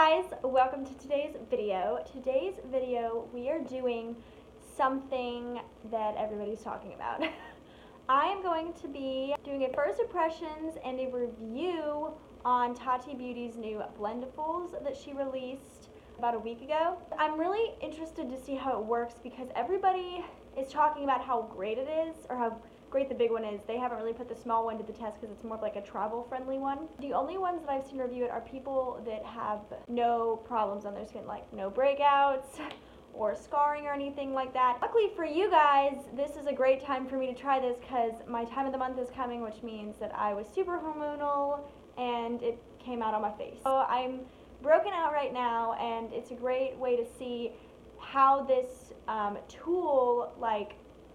Hi guys, welcome to today's video. Today's video we are doing something that everybody's talking about. I am going to be doing a first impressions and a review on Tati Beauty's new Blendifuls that she released about a week ago. I'm really interested to see how it works because everybody is talking about how great it is or how great the big one is. They haven't really put the small one to the test because it's more of like a travel friendly one. The only ones that I've seen review it are people that have no problems on their skin, like no breakouts or scarring or anything like that. Luckily for you guys, this is a great time for me to try this because my time of the month is coming, which means that I was super hormonal and it came out on my face. So I'm broken out right now, and it's a great way to see how this tool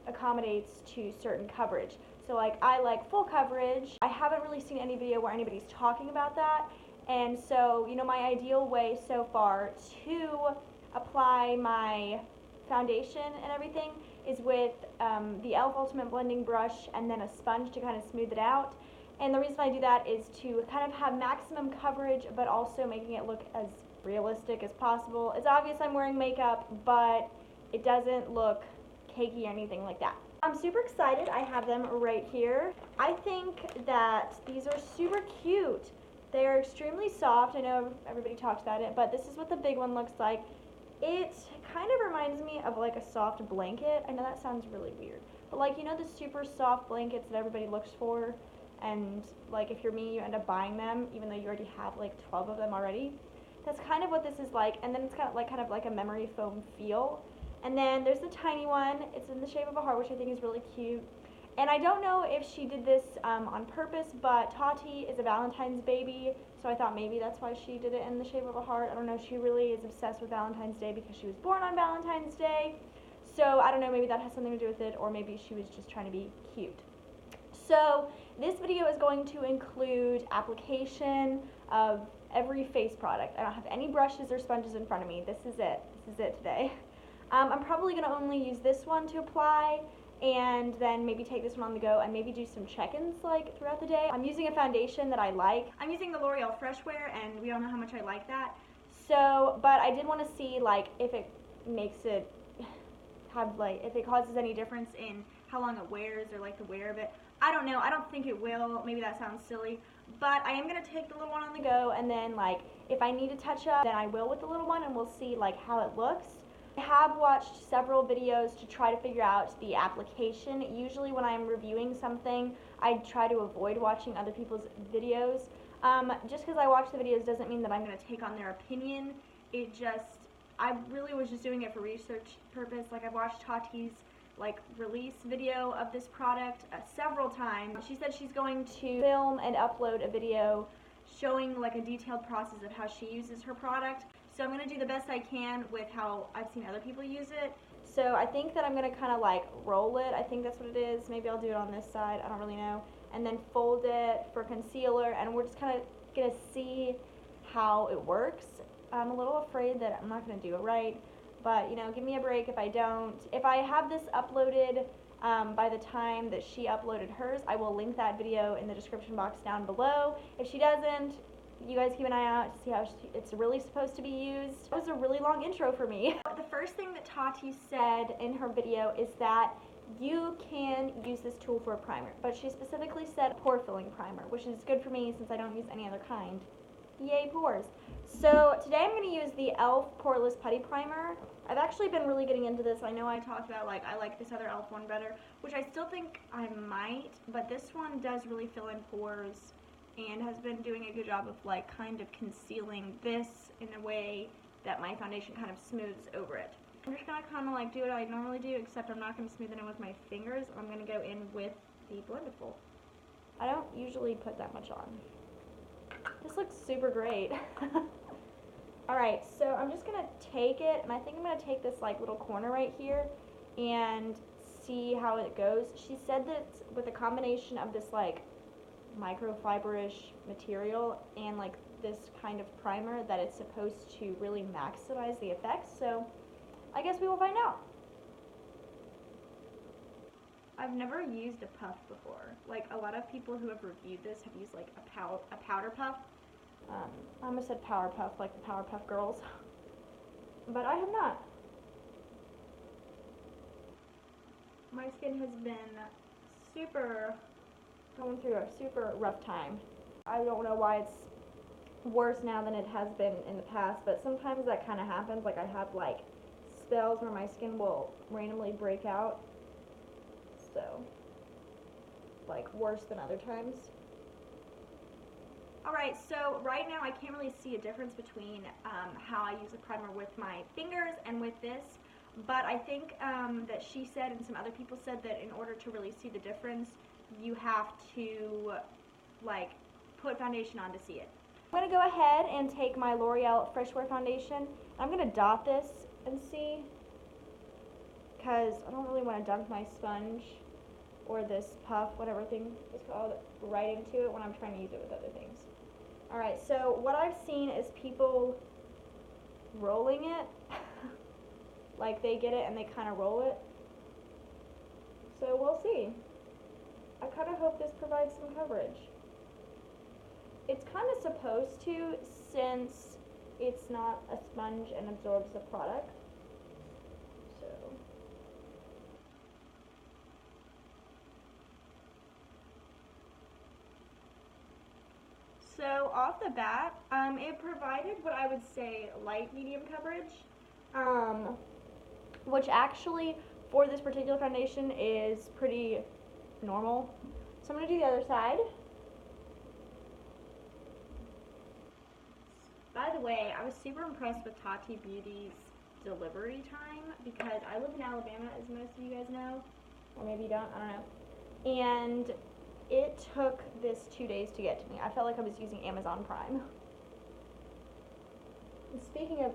accommodates to certain coverage. So I like full coverage. I haven't really seen any video where anybody's talking about that, and so my ideal way so far to apply my foundation and everything is with the e.l.f. Ultimate Blending Brush and then a sponge to kind of smooth it out. And the reason I do that is to kind of have maximum coverage but also making it look as realistic as possible. It's obvious I'm wearing makeup, but it doesn't look cakey or anything like that. I'm super excited. I have them right here. I think that these are super cute. They are extremely soft. I know everybody talks about it, but this is what the big one looks like. It kind of reminds me of like a soft blanket. I know that sounds really weird, but the super soft blankets that everybody looks for, and if you're me, you end up buying them even though you already have 12 of them already. That's kind of what this is like, and then it's kind of like a memory foam feel. And then there's the tiny one. It's in the shape of a heart, which I think is really cute. And I don't know if she did this on purpose, but Tati is a Valentine's baby, so I thought maybe that's why she did it in the shape of a heart. I don't know. She really is obsessed with Valentine's Day because she was born on Valentine's Day. So I don't know. Maybe that has something to do with it, or maybe she was just trying to be cute. So this video is going to include application of every face product. I don't have any brushes or sponges in front of me. This is it. This is it today. I'm probably going to only use this one to apply, and then maybe take this one on the go and maybe do some check-ins throughout the day. I'm using a foundation that I like. I'm using the L'Oreal Fresh Wear, and we all know how much I like that. So, but I did want to see if it makes it have if it causes any difference in how long it wears or the wear of it. I don't know. I don't think it will. Maybe that sounds silly, but I am going to take the little one on the go, and then if I need to touch up, then I will with the little one, and we'll see how it looks. I have watched several videos to try to figure out the application. Usually when I'm reviewing something, I try to avoid watching other people's videos. Just because I watch the videos doesn't mean that I'm going to take on their opinion. I really was just doing it for research purpose. I've watched Tati's release video of this product several times. She said she's going to film and upload a video showing a detailed process of how she uses her product. So I'm going to do the best I can with how I've seen other people use it. So I think that I'm going to kind of roll it. I think that's what it is. Maybe I'll do it on this side. I don't really know. And then fold it for concealer, and we're just kind of going to see how it works. I'm a little afraid that I'm not going to do it right, but give me a break if I don't. If I have this uploaded by the time that she uploaded hers, I will link that video in the description box down below. If she doesn't, you guys keep an eye out to see how it's really supposed to be used. That was a really long intro for me. The first thing that Tati said in her video is that you can use this tool for a primer, but she specifically said a pore filling primer, which is good for me since I don't use any other kind. Yay, pores. So today I'm going to use the e.l.f. Poreless Putty Primer. I've actually been really getting into this. I know I talked about I like this other e.l.f. one better, which I still think I might, but this one does really fill in pores and has been doing a good job of kind of concealing this in a way that my foundation kind of smooths over it. I'm just going to kind of do what I normally do, except I'm not going to smooth it in with my fingers. I'm going to go in with the Blendiful. I don't usually put that much on. This looks super great. Alright, so I'm just going to take it, and I think I'm going to take this little corner right here and see how it goes. She said that with a combination of this microfiber-ish material and this kind of primer that it's supposed to really maximize the effects, so I guess we will find out. I've never used a puff before. A lot of people who have reviewed this have used a powder puff, I almost said Powerpuff, like the Powerpuff Girls, but I have not. My skin has been going through a super rough time. I don't know why it's worse now than it has been in the past, but sometimes that kind of happens. Like I have like spells where my skin will randomly break out, so like worse than other times. Alright, so right now I can't really see a difference between how I use a primer with my fingers and with this, but I think that she said and some other people said that in order to really see the difference, you have to like put foundation on to see it. I'm going to go ahead and take my L'Oreal Fresh Wear Foundation. I'm going to dot this and see, because I don't really want to dunk my sponge or this puff, whatever thing is called, right into it when I'm trying to use it with other things. Alright, so what I've seen is people rolling it. Like they get it and they kind of roll it. So we'll see. I kind of hope this provides some coverage. It's kind of supposed to, since it's not a sponge and absorbs the product. So off the bat, it provided what I would say light medium coverage, which actually for this particular foundation is pretty normal. So I'm going to do the other side. By the way, I was super impressed with Tati Beauty's delivery time because I live in Alabama, as most of you guys know, or maybe you don't, I don't know. And it took this 2 days to get to me. I felt like I was using Amazon Prime. And speaking of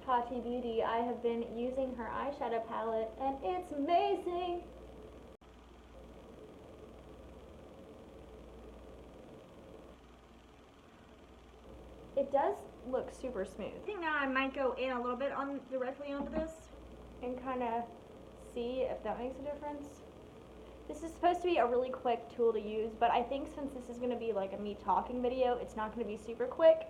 Tati Beauty, I have been using her eyeshadow palette, and it's amazing. It does look super smooth. I think now I might go in a little bit directly onto this and kind of see if that makes a difference. This is supposed to be a really quick tool to use, but I think since this is going to be like a me talking video, it's not going to be super quick.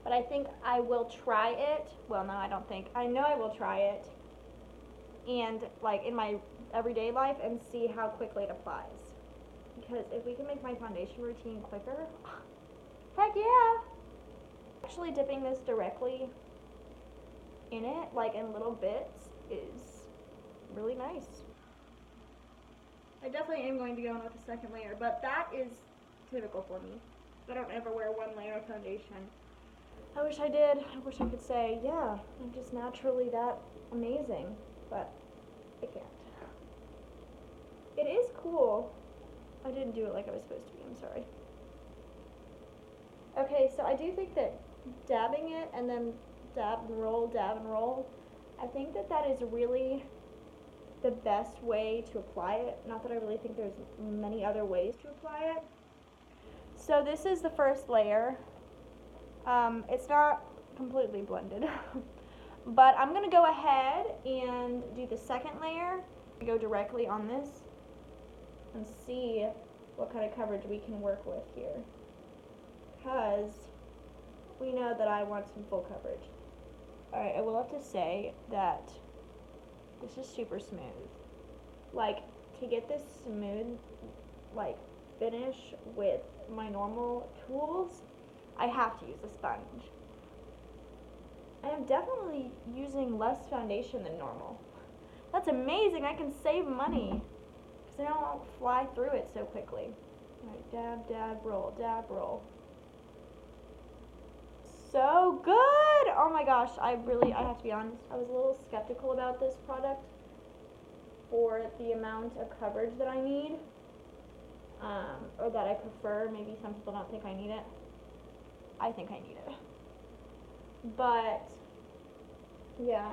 But I think I will try it. Well, no, I don't think. I know I will try it. And like in my everyday life and see how quickly it applies. Because if we can make my foundation routine quicker, heck yeah! Actually dipping this directly in it, like in little bits, is really nice. I definitely am going to go in with a second layer, but that is typical for me. I don't ever wear one layer of foundation. I wish I did. I wish I could say, yeah, I'm just naturally that amazing, but I can't. It is cool. I didn't do it like I was supposed to be, I'm sorry. Okay, so I do think that dabbing it and then dab and roll, I think that that is really the best way to apply it. Not that I really think there's many other ways to apply it. So this is the first layer. It's not completely blended, but I'm going to go ahead and do the second layer. Go directly on this and see what kind of coverage we can work with here, because we know that I want some full coverage. Alright, I will have to say that this is super smooth. Like, to get this smooth, like, finish with my normal tools, I have to use a sponge. I am definitely using less foundation than normal. That's amazing, I can save money, because I don't fly through it so quickly. Alright, dab, dab, roll, dab, roll. So good! Oh my gosh, I have to be honest, I was a little skeptical about this product for the amount of coverage that I need, or that I prefer. Maybe some people don't think I need it. I think I need it. But, yeah,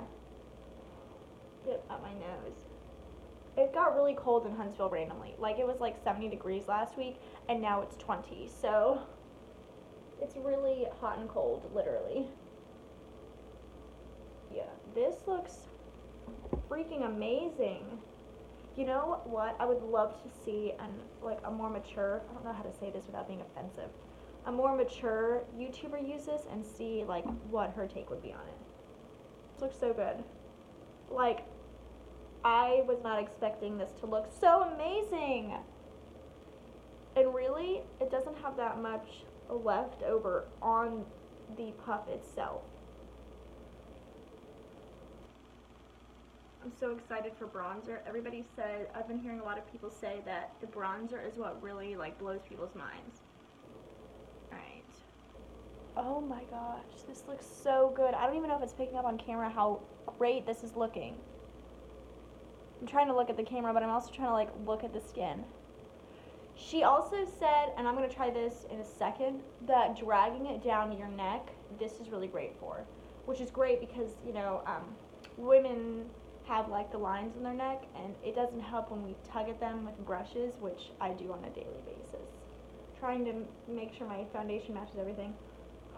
dip up my nose. It got really cold in Huntsville randomly. Like, it was like 70 degrees last week, and now it's 20, so it's really hot and cold, literally. Yeah, this looks freaking amazing. You know what? I would love to see like a more mature, I don't know how to say this without being offensive, a more mature YouTuber use this and see like what her take would be on it. This looks so good. Like, I was not expecting this to look so amazing. And really, it doesn't have that much left over on the puff itself. I'm so excited for bronzer. Everybody said, I've been hearing a lot of people say that the bronzer is what really like blows people's minds. Alright. Oh my gosh, this looks so good. I don't even know if it's picking up on camera how great this is looking. I'm trying to look at the camera, but I'm also trying to like look at the skin. She also said, and I'm going to try this in a second, that dragging it down your neck, this is really great for. Which is great because, you know, women have like the lines in their neck, and it doesn't help when we tug at them with brushes, which I do on a daily basis. Trying to make sure my foundation matches everything.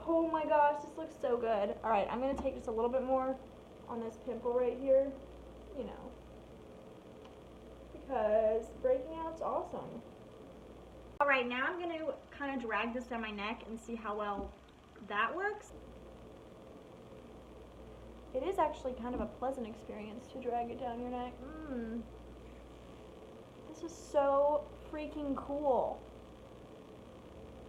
Oh my gosh, this looks so good. Alright, I'm going to take just a little bit more on this pimple right here, you know, because breaking out's awesome. Alright, now I'm going to kind of drag this down my neck and see how well that works. It is actually kind of a pleasant experience to drag it down your neck. This is so freaking cool.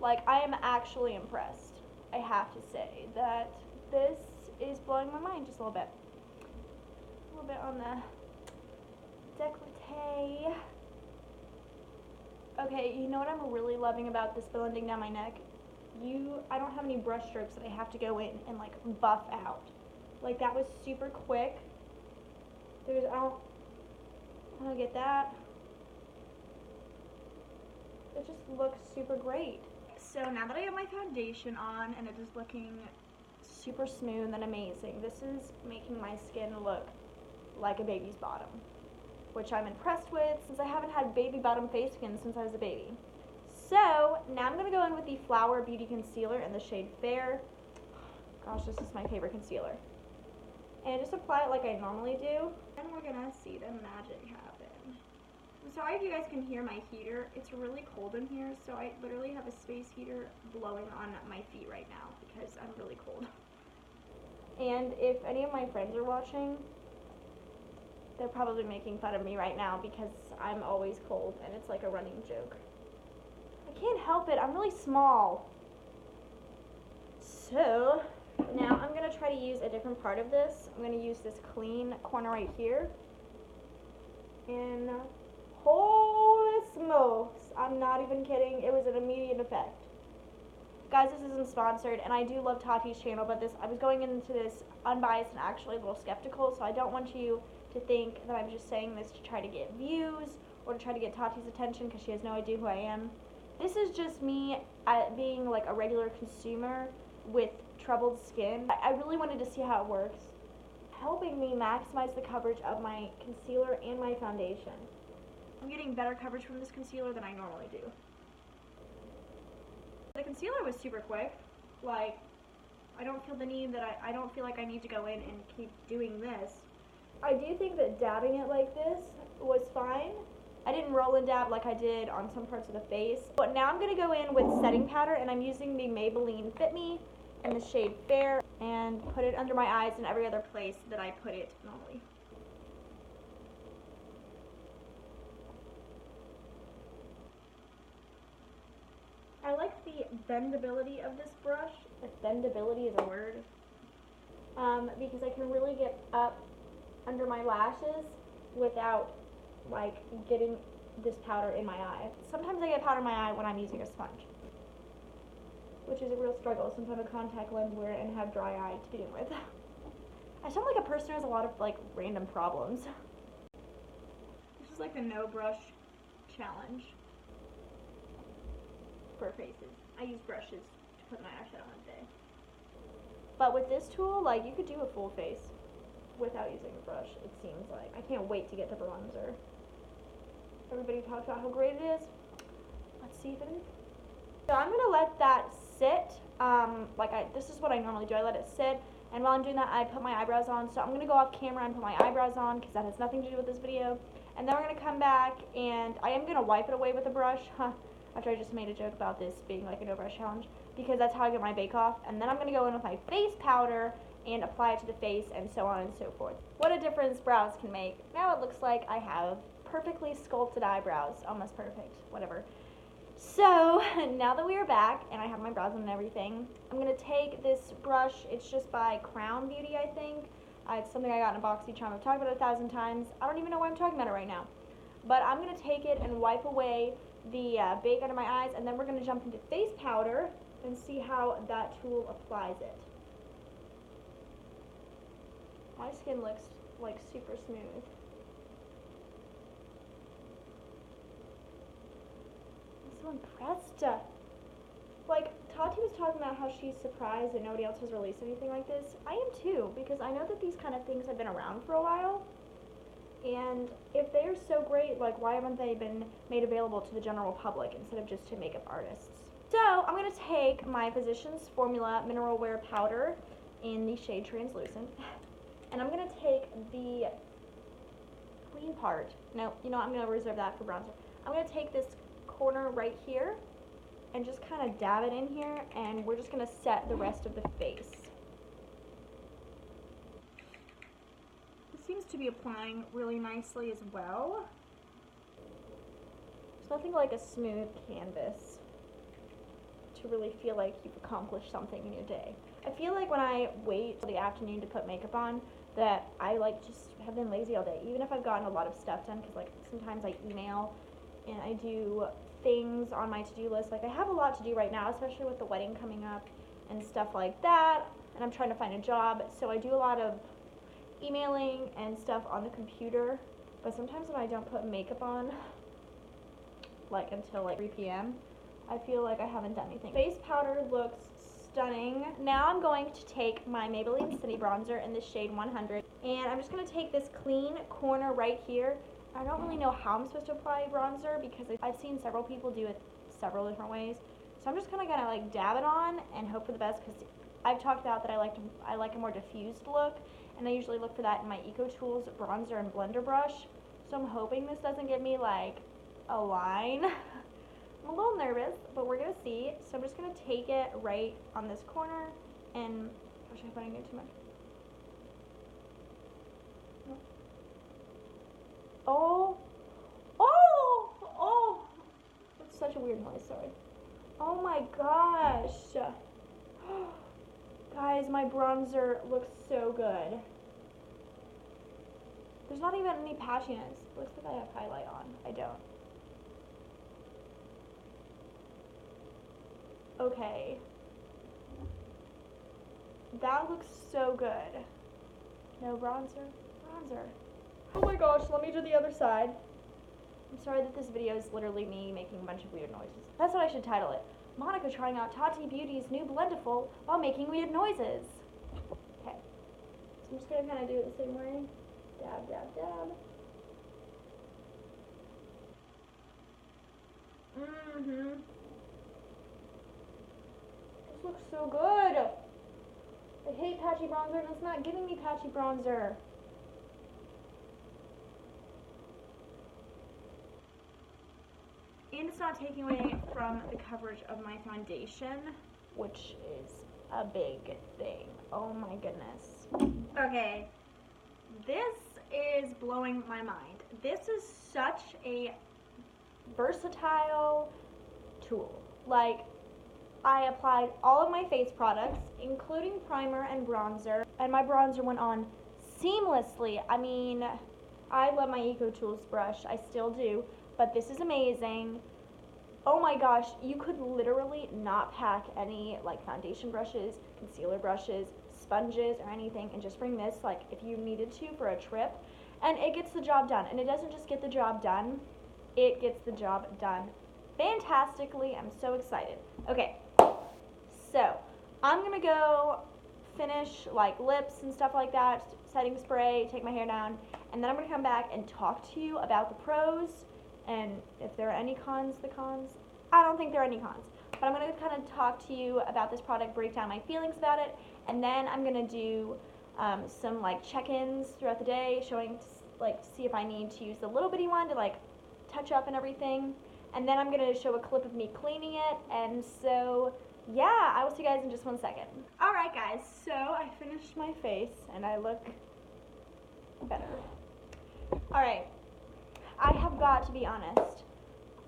Like, I am actually impressed. I have to say that this is blowing my mind just a little bit. A little bit on the décolleté. Okay, you know what I'm really loving about this blending down my neck? I don't have any brush strokes that I have to go in and like buff out. Like, that was super quick. I don't get that. It just looks super great. So now that I have my foundation on and it is looking super smooth and amazing, this is making my skin look like a baby's bottom, which I'm impressed with since I haven't had baby bottom face skin since I was a baby. So now I'm going to go in with the Flower Beauty Concealer in the shade Fair. Gosh, this is my favorite concealer. And just apply it like I normally do. And we're going to see the magic happen. I'm sorry if you guys can hear my heater. It's really cold in here, so I literally have a space heater blowing on my feet right now because I'm really cold. And if any of my friends are watching, they're probably making fun of me right now because I'm always cold and it's like a running joke. I can't help it, I'm really small. So, now I'm going to try to use a different part of this. I'm going to use this clean corner right here. And holy smokes, I'm not even kidding, it was an immediate effect. Guys, this isn't sponsored, and I do love Tati's channel, but I was going into this unbiased and actually a little skeptical, so I don't want you to think that I'm just saying this to try to get views or to try to get Tati's attention because she has no idea who I am. This is just me being like a regular consumer with troubled skin. I really wanted to see how it works, helping me maximize the coverage of my concealer and my foundation. I'm getting better coverage from this concealer than I normally do. The concealer was super quick. Like, I don't feel the need that I don't feel like I need to go in and keep doing this. I do think that dabbing it like this was fine. I didn't roll and dab like I did on some parts of the face. But now I'm going to go in with setting powder, and I'm using the Maybelline Fit Me in the shade Fair and put it under my eyes and every other place that I put it normally. I like the bendability of this brush, if bendability is a word, because I can really get up under my lashes without like getting this powder in my eye. Sometimes I get powder in my eye when I'm using a sponge, which is a real struggle since I'm a contact lens wearer and have dry eye to begin with. I sound like a person who has a lot of like random problems. This is like the no brush challenge for faces. I use brushes to put my eyeshadow on today. But with this tool, like, you could do a full face without using a brush, it seems like. I can't wait to get the bronzer. Everybody talks about how great it is. Let's see if it is. So I'm gonna let that sit. This is what I normally do. I let it sit, and while I'm doing that, I put my eyebrows on. So I'm gonna go off camera and put my eyebrows on because that has nothing to do with this video. And then we're gonna come back, and I am gonna wipe it away with a brush. After I just made a joke about this being like a no brush challenge, because that's how I get my bake off. And then I'm gonna go in with my face powder and apply it to the face and so on and so forth. What a difference brows can make. Now it looks like I have perfectly sculpted eyebrows, almost perfect, whatever. So now that we are back and I have my brows on and everything, I'm gonna take this brush. It's just by Crown Beauty, I think. It's something I got in a box each time. I've talked about it 1,000 times. I don't even know why I'm talking about it right now. But I'm gonna take it and wipe away the bake under my eyes, and then we're gonna jump into face powder and see how that tool applies it. My skin looks like super smooth. I'm so impressed. Like, Tati was talking about how she's surprised that nobody else has released anything like this. I am too, because I know that these kind of things have been around for a while. And if they are so great, like, why haven't they been made available to the general public instead of just to makeup artists? So I'm going to take my Physicians Formula Mineral Wear Powder in the shade Translucent. And I'm going to take the clean part. No, you know what, I'm going to reserve that for bronzer. I'm going to take this corner right here and just kind of dab it in here, and we're just going to set the rest of the face. It seems to be applying really nicely as well. There's nothing like a smooth canvas to really feel like you've accomplished something in your day. I feel like when I wait till the afternoon to put makeup on, that I like just have been lazy all day, even if I've gotten a lot of stuff done, because like sometimes I email and I do things on my to-do list. Like I have a lot to do right now, especially with the wedding coming up and stuff like that, and I'm trying to find a job, so I do a lot of emailing and stuff on the computer. But sometimes when I don't put makeup on, like until like 3 p.m., I feel like I haven't done anything. Face powder looks stunning. Now I'm going to take my Maybelline City Bronzer in the shade 100, and I'm just going to take this clean corner right here. I don't really know how I'm supposed to apply bronzer because I've seen several people do it several different ways. So I'm just kind of gonna like dab it on and hope for the best, because I've talked about that I like a more diffused look, and I usually look for that in my Eco Tools bronzer and blender brush. So I'm hoping this doesn't give me like a line. I'm a little nervous, but we're gonna see. So I'm just gonna take it right on this corner, and gosh, I'm putting it too much. Oh, that's such a weird noise, sorry. Oh my gosh. Guys, my bronzer looks so good. There's not even any patchiness. Looks like I have highlight on. I don't. Okay. That looks so good. No bronzer. Bronzer. Oh my gosh, let me do the other side. I'm sorry that this video is literally me making a bunch of weird noises. That's what I should title it. Monica trying out Tati Beauty's new Blendiful while making weird noises. Okay. So I'm just going to kind of do it the same way. Dab, dab, dab. This looks so good. I hate patchy bronzer, and it's not giving me patchy bronzer. And it's not taking away from the coverage of my foundation, which is a big thing. Oh my goodness. Okay, this is blowing my mind. This is such a versatile tool. Like, I applied all of my face products, including primer and bronzer, and my bronzer went on seamlessly. I mean, I love my Eco Tools brush, I still do, but this is amazing. Oh my gosh, you could literally not pack any like foundation brushes, concealer brushes, sponges, or anything, and just bring this like if you needed to for a trip, and it gets the job done. And it doesn't just get the job done, it gets the job done fantastically. I'm so excited. Okay, so I'm gonna go finish like lips and stuff like that, setting spray, take my hair down, and then I'm gonna come back and talk to you about the pros. And if there are any cons, I don't think there are any cons. But I'm going to kind of talk to you about this product, break down my feelings about it, and then I'm going to do some like check-ins throughout the day, showing like see if I need to use the little bitty one to like touch up and everything. And then I'm going to show a clip of me cleaning it. And so yeah, I will see you guys in just 1 second. Alright guys, so I finished my face and I look better. Alright, I have got to be honest.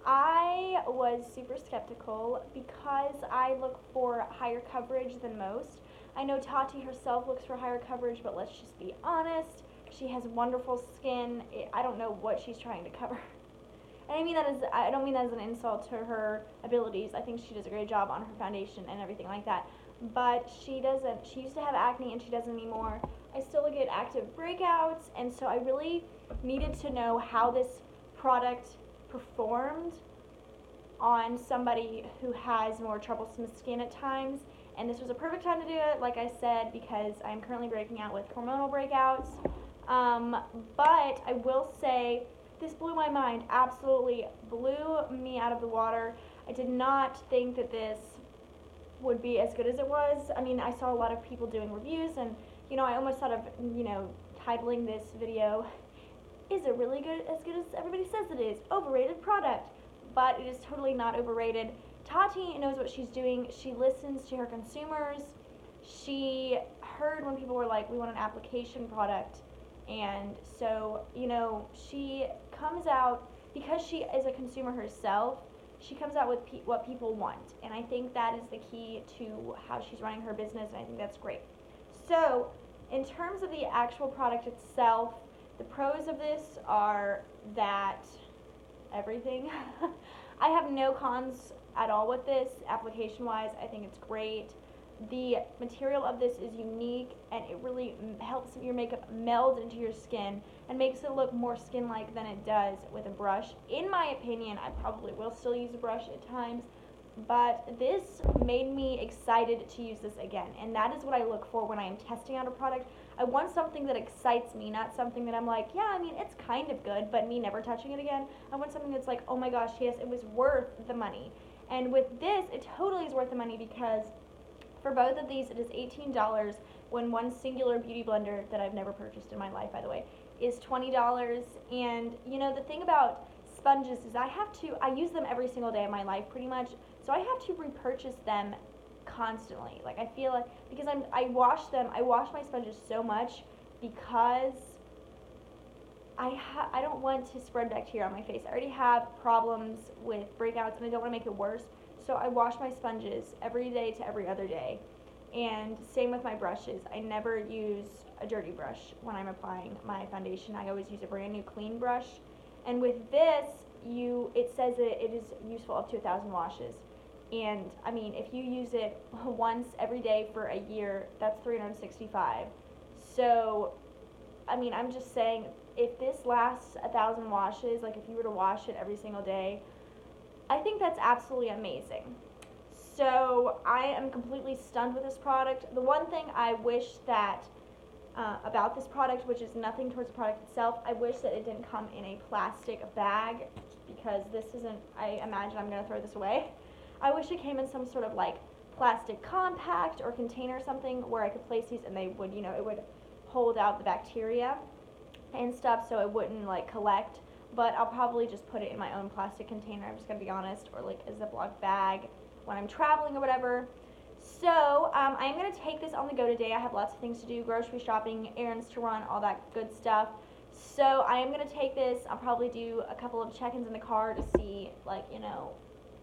I was super skeptical because I look for higher coverage than most. I know Tati herself looks for higher coverage, but let's just be honest. She has wonderful skin. I don't know what she's trying to cover. And I don't mean that as an insult to her abilities. I think she does a great job on her foundation and everything like that. But she doesn't. She used to have acne and she doesn't anymore. I still get active breakouts, and so I really needed to know how this product performed on somebody who has more troublesome skin at times. And this was a perfect time to do it, like I said, because I'm currently breaking out with hormonal breakouts. But I will say, this blew my mind, absolutely blew me out of the water. I did not think that this would be as good as it was. I mean, I saw a lot of people doing reviews, and, I almost thought of, titling this video, is it really good as everybody says it is? Overrated product. But it is totally not overrated. Tati knows what she's doing. She listens to her consumers. She heard when people were like, we want an application product. And so, she comes out, because she is a consumer herself, she comes out with what people want. And I think that is the key to how she's running her business, and I think that's great. So, in terms of the actual product itself, the pros of this are that everything. I have no cons at all with this, application-wise. I think it's great. The material of this is unique, and it really helps your makeup meld into your skin and makes it look more skin-like than it does with a brush. In my opinion, I probably will still use a brush at times, but this made me excited to use this again, and that is what I look for when I am testing out a product. I want something that excites me, not something that I'm like, yeah, I mean, it's kind of good, but me never touching it again. I want something that's like, oh my gosh, yes, it was worth the money. And with this, it totally is worth the money, because for both of these, it is $18, when one singular beauty blender, that I've never purchased in my life, by the way, is $20. And, the thing about sponges is I use them every single day of my life, pretty much, so I have to repurchase them constantly. Like, I feel like, because I wash my sponges so much, because I don't want to spread bacteria on my face. I already have problems with breakouts, and I don't want to make it worse. So I wash my sponges every day to every other day. And same with my brushes. I never use a dirty brush when I'm applying my foundation. I always use a brand new clean brush. And with this, it says that it is useful up to 1,000 washes. And I mean, if you use it once every day for a year, that's 365. So, I mean, I'm just saying, if this lasts 1,000 washes, like if you were to wash it every single day, I think that's absolutely amazing. So I am completely stunned with this product. The one thing I wish that about this product, which is nothing towards the product itself, I wish that it didn't come in a plastic bag, because this isn't, I imagine I'm going to throw this away. I wish it came in some sort of like plastic compact or container or something where I could place these and they would, it would hold out the bacteria and stuff, so it wouldn't like collect. But I'll probably just put it in my own plastic container, I'm just going to be honest, or like a Ziploc bag when I'm traveling or whatever. So I'm going to take this on the go today. I have lots of things to do, grocery shopping, errands to run, all that good stuff. So I am going to take this. I'll probably do a couple of check-ins in the car to see, like,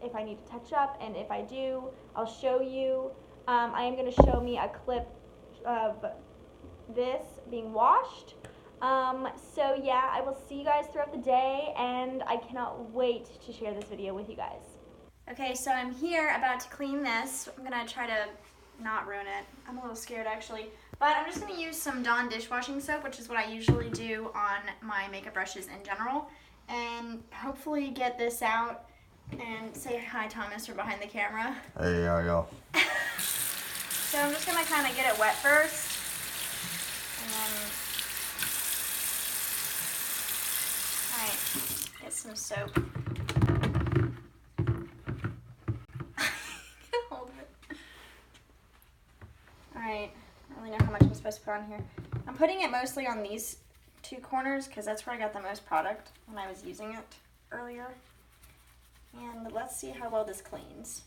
if I need to touch up, and if I do, I'll show you. I am going to show me a clip of this being washed. So yeah, I will see you guys throughout the day, and I cannot wait to share this video with you guys. Okay, so I'm here about to clean this. I'm gonna try to not ruin it. I'm a little scared actually, but I'm just gonna use some Dawn dishwashing soap, which is what I usually do on my makeup brushes in general, and hopefully get this out. And say hi, Thomas, from behind the camera. Hey, how y'all? So I'm just gonna kind of get it wet first, and then, alright, get some soap. Hold it. Alright, I don't really know how much I'm supposed to put on here. I'm putting it mostly on these two corners, because that's where I got the most product when I was using it earlier. And let's see how well this cleans.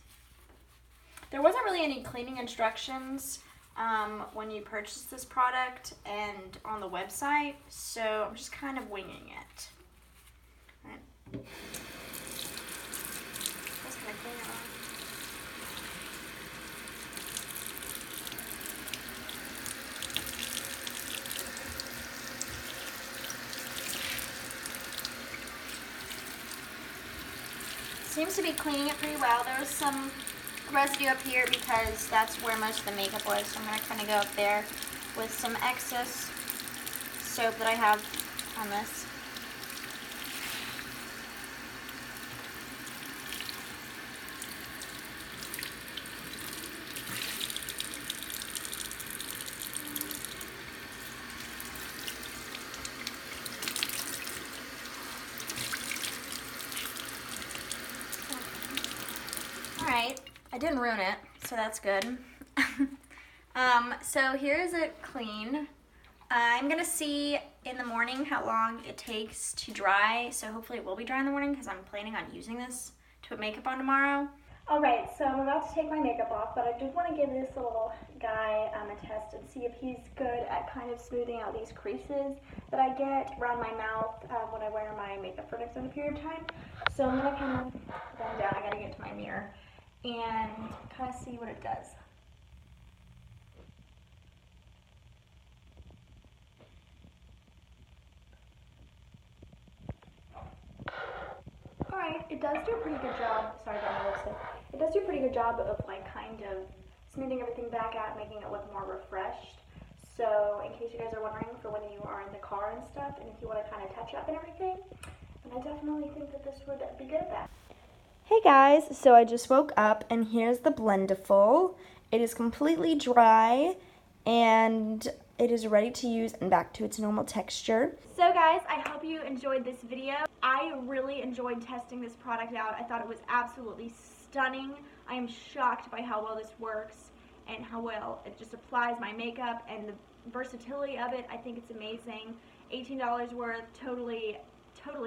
There wasn't really any cleaning instructions when you purchase this product and on the website, so I'm just kind of winging it. Right. Just gonna clean it off. Seems to be cleaning it pretty well. There was some residue up here because that's where most of the makeup was, so I'm going to kind of go up there with some excess soap that I have on this. Alright, I didn't ruin it, so that's good. So here's it clean. I'm gonna see in the morning how long it takes to dry, so hopefully it will be dry in the morning because I'm planning on using this to put makeup on tomorrow. Alright, so I'm about to take my makeup off, but I did want to give this little guy a test and see if he's good at kind of smoothing out these creases that I get around my mouth when I wear my makeup for an extended period of time. So I'm gonna kind of bend down, I gotta get to my mirror, and kind of see what it does. Alright, it does do a pretty good job. Sorry about my lipstick. It does do a pretty good job of like kind of smoothing everything back out, making it look more refreshed. So in case you guys are wondering for when you are in the car and stuff, and if you want to kind of touch up and everything, and I definitely think that this would be good at that. Hey guys, so I just woke up and here's the Blendiful. It is completely dry and it is ready to use and back to its normal texture. So guys, I hope you enjoyed this video. I really enjoyed testing this product out. I thought it was absolutely stunning. I am shocked by how well this works and how well it just applies my makeup and the versatility of it. I think it's amazing. $18 worth, totally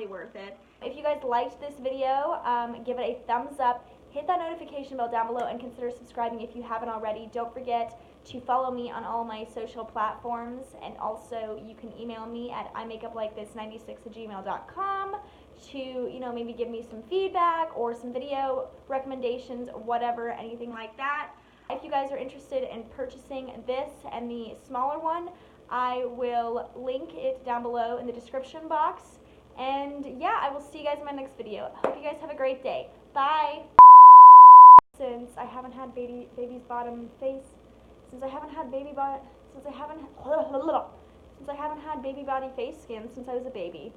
worth it. If you guys liked this video, give it a thumbs up, hit that notification bell down below, and consider subscribing if you haven't already. Don't forget to follow me on all my social platforms, and also you can email me at imakeuplikethis96@gmail.com to, maybe give me some feedback or some video recommendations, whatever, anything like that. If you guys are interested in purchasing this and the smaller one, I will link it down below in the description box. And yeah, I will see you guys in my next video. Hope you guys have a great day. Bye! Since I haven't had baby body face skin since I was a baby.